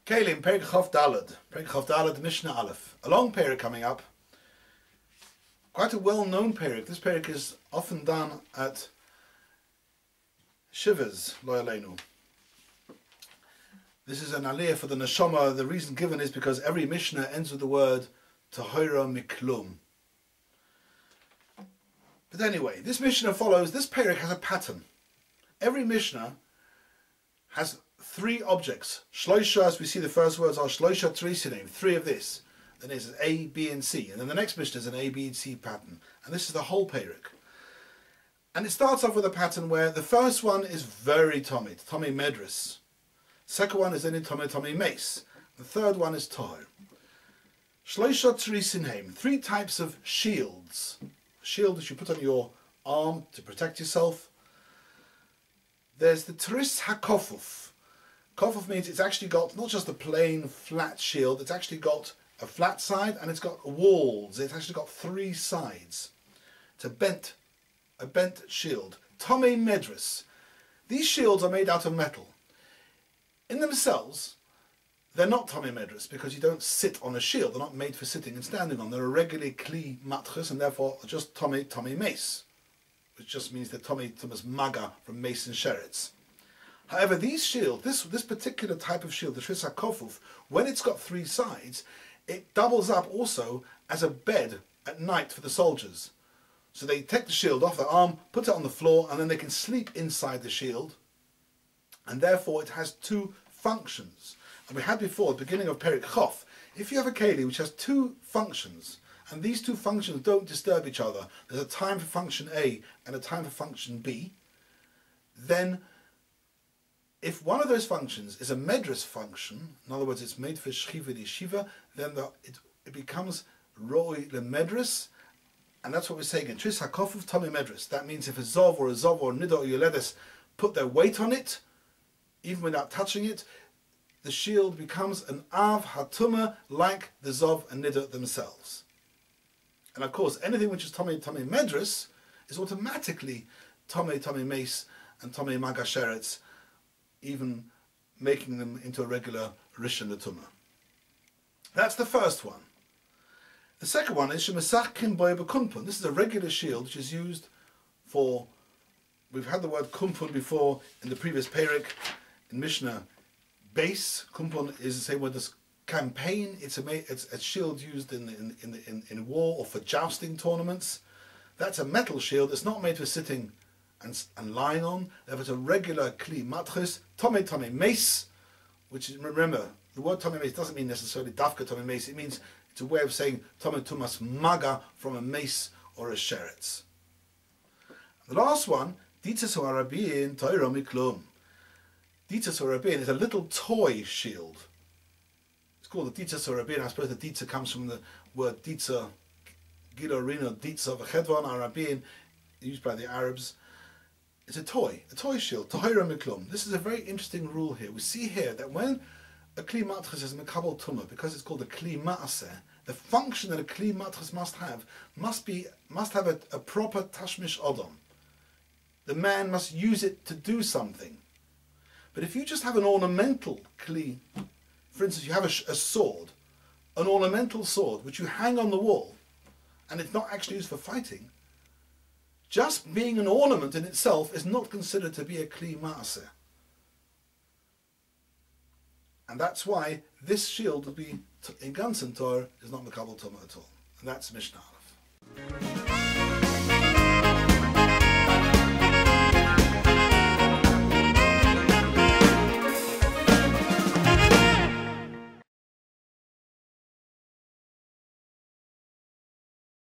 Kלים, Perek Chof Daled, Mishnah Aleph. A long perek coming up. Quite a well-known perek. This perek is often done at Shivas, Lo Aleinu. This is an aliyah for the neshama. The reason given is because every Mishnah ends with the word Tahira Miklum. But anyway, this Mishnah follows, this perek has a pattern. Every Mishnah has three objects. Shloisha, as we see the first words are Shloisha Trisinim, three of this. Then it's A, B and C. And then the next Mishnah is an A, B and C pattern. And this is the whole perek. And it starts off with a pattern where the first one is very Tomei Medris. Second one is then in Tomei Mace. The third one is Toher. Shloisha Trisinim, three types of shields. A shield that you put on your arm to protect yourself. There's the Tris HaKofuf. Kofuf means it's actually got not just a plain flat shield, it's actually got a flat side and it's got walls. It's actually got three sides. It's a bent shield. Tomei Medris. These shields are made out of metal. In themselves, they're not Tomei Medris because you don't sit on a shield. They're not made for sitting and standing on. They're a regular kli matchus and therefore just Tomei Mace, which just means that Tumas Maga from mace and sherets. However, these shields, this particular type of shield, the Tris HaKofuf, when it's got three sides, it doubles up also as a bed at night for the soldiers. So they take the shield off their arm, put it on the floor, and then they can sleep inside the shield. And therefore it has two functions. And we had before, at the beginning of Perek Chof, if you have a keli which has two functions, and these two functions don't disturb each other, there's a time for function A and a time for function B, then if one of those functions is a medris function, in other words it's made for shchiva yeshiva, then it becomes roi le medris, and that's what we're saying in Tris HaKofuf Tomei Medris. That means if a zov or nida or yoledes put their weight on it, even without touching it, the shield becomes an av hatuma like the zov and nida themselves. And of course, anything which is Tomei Medris is automatically Tomei Mace and Tomei Maga Sheretz, even making them into a regular Rishon L'Tumah. That's the first one. The second one is Shemesachkin Boy B'Kumpun. This is a regular shield which is used for, we've had the word Kumpun before in the previous Perek, in Mishnah base. Kumpun is the same word as campaign. It's a shield used in war or for jousting tournaments. That's a metal shield. It's not made for sitting and lying on. Therefore, it's a regular kli matchus. Tomei Mace, which is, remember, the word Tomei Mace doesn't mean necessarily dafka Tomei Mace. It means it's a way of saying Tomei Tumas Maga from a mace or a sheretz. The last one, Ditzas Harabin Toira Miklum. Ditzas Harabin is a little toy shield. It's called the Ditzas Harabin. I suppose the Ditza comes from the word Ditza, Gilorino, Ditza, V'chedvan, Harabin, used by the Arabs. It's a toy shield, Tahira Miklum. This is a very interesting rule here. We see here that when a kli matchus is mekabel tumah, because it's called a kli ma'aseh, the function that a kli matchus must have a proper tashmish odom. The man must use it to do something. But if you just have an ornamental kli, for instance, you have a sword, an ornamental sword which you hang on the wall, and it's not actually used for fighting, just being an ornament in itself is not considered to be a kli ma'aseh. And that's why this shield will be, in Ganzen Torah, is not Mekabel Tumah at all. And that's Mishnah Aleph.